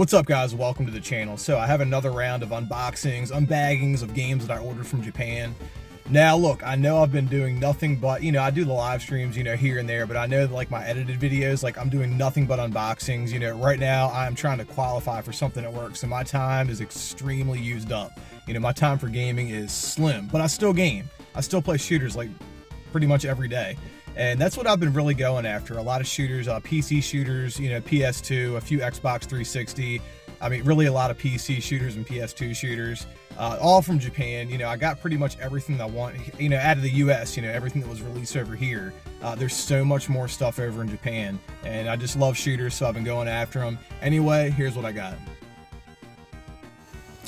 What's up, guys? Welcome to the channel. So I have another round of unboxings, unbaggings of games that I ordered from Japan. Now look, I know I've been doing nothing but, I do the live streams, here and there, but I know that like my edited videos, like I'm doing nothing but unboxings. Right now I'm trying to qualify for something at work, so my time is extremely used up. My time for gaming is slim, but I still game. I still play shooters like pretty much every day. And that's what I've been really going after. A lot of shooters, PC shooters, PS2, a few Xbox 360. I mean, really a lot of PC shooters and PS2 shooters, all from Japan. I got pretty much everything I want, out of the US, everything that was released over here. There's so much more stuff over in Japan, and I just love shooters, so I've been going after them. Anyway, here's what I got.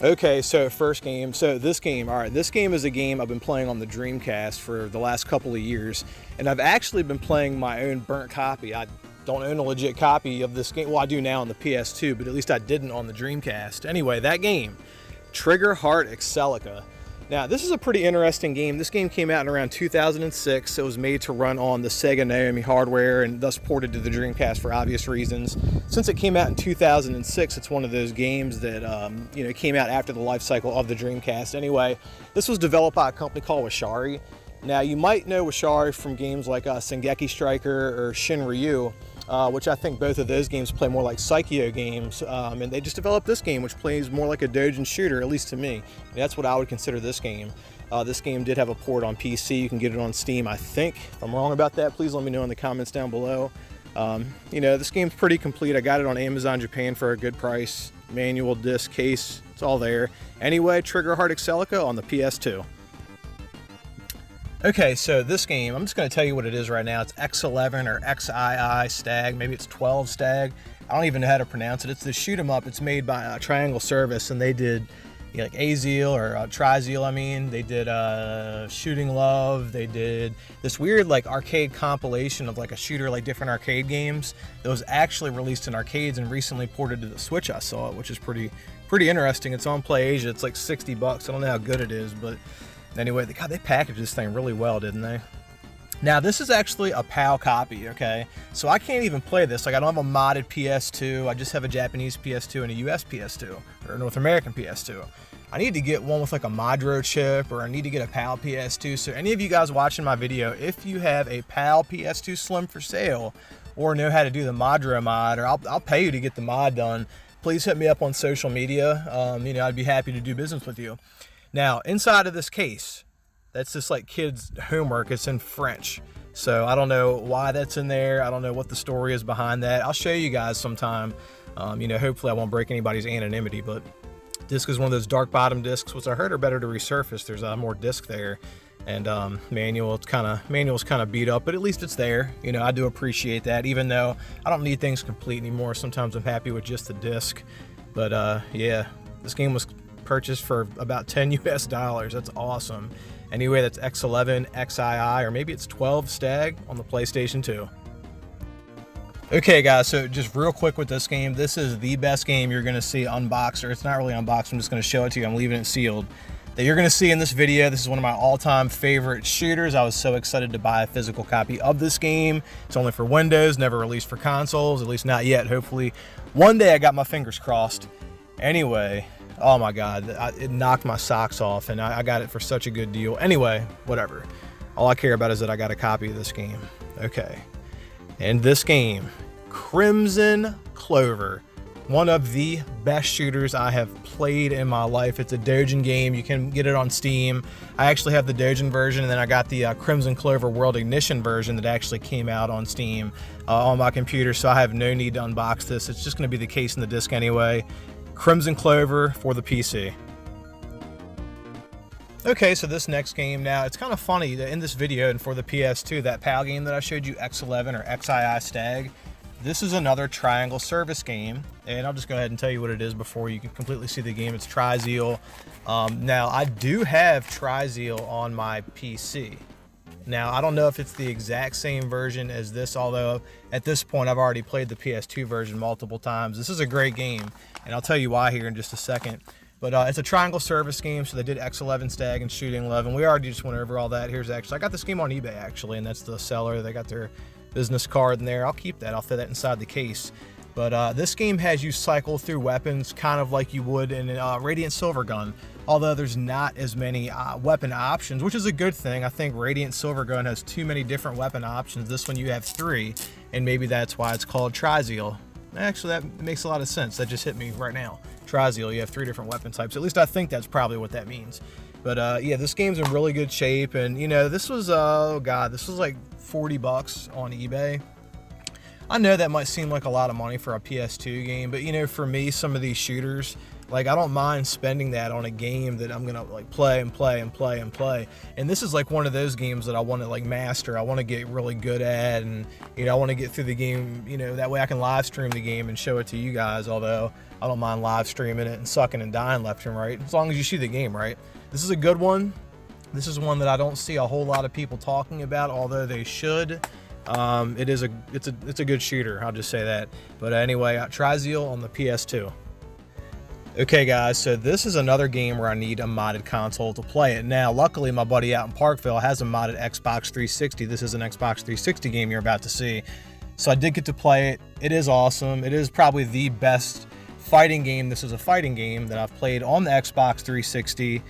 Okay, so first game. So this game, all right, this game is a game I've been playing on the Dreamcast for the last couple of years, and I've actually been playing my own burnt copy. I don't own a legit copy of this game. Well, I do now on the PS2, but at least I didn't on the Dreamcast. Anyway, that game, Trigger Heart Excellica. Now, this is a pretty interesting game. This game came out in around 2006. It was made to run on the Sega Naomi hardware and thus ported to the Dreamcast for obvious reasons. Since it came out in 2006, it's one of those games that came out after the life cycle of the Dreamcast. Anyway, this was developed by a company called Washari. Now, you might know Washari from games like Sengeki Striker or Shinryu, which I think both of those games play more like Psycho games, and they just developed this game, which plays more like a doujin shooter, at least to me. And that's what I would consider this game. This game did have a port on PC. You can get it on Steam, I think. If I'm wrong about that, please let me know in the comments down below. This game's pretty complete. I got it on Amazon Japan for a good price. Manual, disc, case, it's all there. Anyway, Trigger Heart Excellica on the PS2. Okay, so this game, I'm just going to tell you what it is right now. It's XI or XII Stagg, maybe it's 12 Stagg. I don't even know how to pronounce it. It's the shoot 'em up. It's made by Triangle Service, and they did like XII or TriZeal. I mean, they did Shooting Love. They did this weird like arcade compilation of like a shooter, like different arcade games that was actually released in arcades and recently ported to the Switch. I saw it, which is pretty interesting. It's on PlayAsia. It's like 60 bucks. I don't know how good it is, but anyway, they packaged this thing really well, didn't they? Now, this is actually a PAL copy, okay? So I can't even play this. Like, I don't have a modded PS2. I just have a Japanese PS2 and a US PS2, or a North American PS2. I need to get one with like a Madro chip, or I need to get a PAL PS2. So any of you guys watching my video, if you have a PAL PS2 Slim for sale, or know how to do the Madro mod, or I'll pay you to get the mod done, please hit me up on social media. I'd be happy to do business with you. Now, inside of this case, that's just like kids' homework. It's in French. So I don't know why that's in there. I don't know what the story is behind that. I'll show you guys sometime. Hopefully I won't break anybody's anonymity, but disc is one of those dark bottom discs, which I heard are better to resurface. There's more disc there. And manual's kind of beat up, but at least it's there. I do appreciate that, even though I don't need things complete anymore. Sometimes I'm happy with just the disc. But yeah, this game was purchased for about 10 US dollars. That's awesome. Anyway, that's X11 XII, or maybe it's 12 Stagg on the PlayStation 2. Okay guys, so just real quick with this game, this is the best game you're going to see unboxed, or it's not really unboxed, I'm just going to show it to you, I'm leaving it sealed, that you're going to see in this video. This is one of my all-time favorite shooters. I was so excited to buy a physical copy of this game. It's only for Windows, never released for consoles, at least not yet. Hopefully one day, I got my fingers crossed. Anyway, oh my God, it knocked my socks off, and I got it for such a good deal. Anyway, whatever. All I care about is that I got a copy of this game. Okay. And this game, Crimson Clover, one of the best shooters I have played in my life. It's a doujin game. You can get it on Steam. I actually have the doujin version, and then I got the Crimson Clover World Ignition version that actually came out on Steam on my computer, so I have no need to unbox this. It's just going to be the case and the disc anyway. Crimson Clover for the PC. Okay, so this next game, now it's kind of funny that in this video and for the PS2, that PAL game that I showed you, X11 or XII Stagg, this is another Triangle Service game, and I'll just go ahead and tell you what it is before you can completely see the game. It's TriZeal. Now, I do have TriZeal on my PC. Now, I don't know if it's the exact same version as this, although at this point I've already played the PS2 version multiple times. This is a great game, and I'll tell you why here in just a second. But it's a Triangle Service game, so they did X11 Stagg and Shooting Love, and we already just went over all that. I got this game on eBay, actually, and that's the seller. They got their business card in there. I'll keep that. I'll throw that inside the case. But this game has you cycle through weapons kind of like you would in Radiant Silvergun, although there's not as many weapon options, which is a good thing. I think Radiant Silvergun has too many different weapon options. This one you have 3, and maybe that's why it's called TriZeal. Actually, that makes a lot of sense. That just hit me right now. TriZeal, you have 3 different weapon types. At least I think that's probably what that means. But yeah, this game's in really good shape, and you know, this was, oh god, this was like $40 on eBay. I know that might seem like a lot of money for a PS2 game, but you know, for me, some of these shooters, like, I don't mind spending that on a game that I'm gonna like play and play and play and play. And this is like one of those games that I want to like master. I want to get really good at, and you know, I want to get through the game, you know, that way I can live stream the game and show it to you guys. Although I don't mind live streaming it and sucking and dying left and right, as long as you shoot the game right. This is a good one. This is one that I don't see a whole lot of people talking about, although they should. It's a good shooter, I'll just say that. But anyway, TriZeal on the PS2. Okay guys, so this is another game where I need a modded console to play it. Now, luckily my buddy out in Parkville has a modded Xbox 360. This is an Xbox 360 game you're about to see. So I did get to play it. It is awesome. It is probably the best fighting game. This is a fighting game that I've played on the Xbox 360.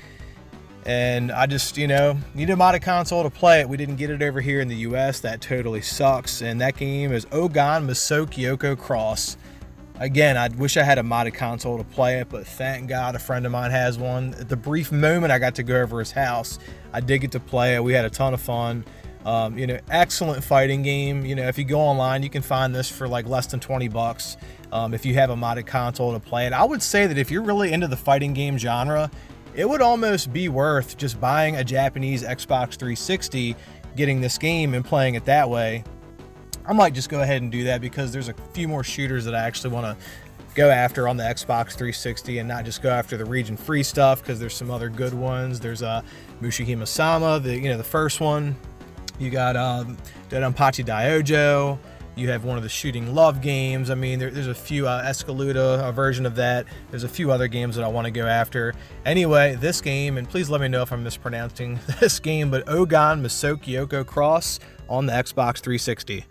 And I just, you know, need a modded console to play it. We didn't get it over here in the US. That totally sucks. And that game is Oki Go Cross. Again, I wish I had a modded console to play it, but thank God a friend of mine has one. At the brief moment I got to go over his house, I did get to play it. We had a ton of fun. You know, excellent fighting game. You know, if you go online, you can find this for like less than 20 bucks if you have a modded console to play it. I would say that if you're really into the fighting game genre, it would almost be worth just buying a Japanese Xbox 360, getting this game and playing it that way. I might just go ahead and do that because there's a few more shooters that I actually want to go after on the Xbox 360 and not just go after the region free stuff, because there's some other good ones. There's Mushihime Sama, the first one. You got Danpachi Daiojo. You have one of the shooting love games. I mean, there's a few Escaluda, a version of that. There's a few other games that I want to go after. Anyway, this game, and please let me know if I'm mispronouncing this game, but Oki Go Cross on the Xbox 360.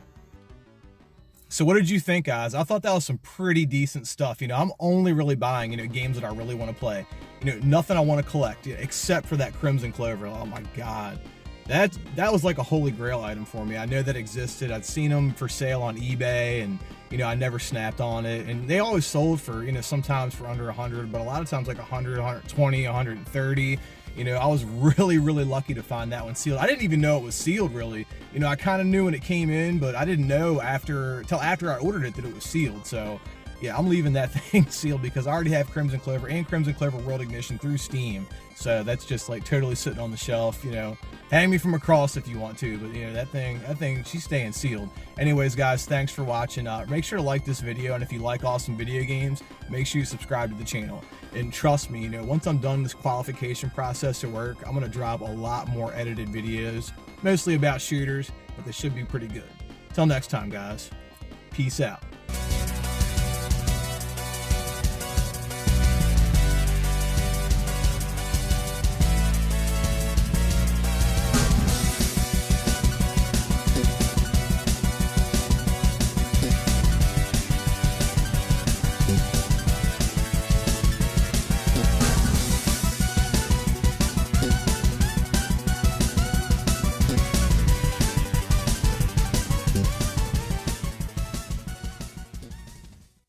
So what did you think, guys? I thought that was some pretty decent stuff. You know, I'm only really buying, you know, games that I really want to play. You know, nothing I want to collect, except for that Crimson Clover. Oh my God. That was like a holy grail item for me. I know that existed. I'd seen them for sale on eBay, and you know, I never snapped on it. And they always sold for, you know, sometimes for under 100, but a lot of times like 100, 120, 130. You know, I was really, really lucky to find that one sealed. I didn't even know it was sealed, really. You know, I kind of knew when it came in, but I didn't know till after I ordered it that it was sealed. So yeah, I'm leaving that thing sealed because I already have Crimson Clover and Crimson Clover World Ignition through Steam. So that's just like totally sitting on the shelf. You know, hang me from across if you want to, but you know, that thing, she's staying sealed. Anyways, guys, thanks for watching. Make sure to like this video, and if you like awesome video games, make sure you subscribe to the channel. And trust me, you know, once I'm done this qualification process at work, I'm gonna drop a lot more edited videos, mostly about shooters, but they should be pretty good. Till next time, guys. Peace out.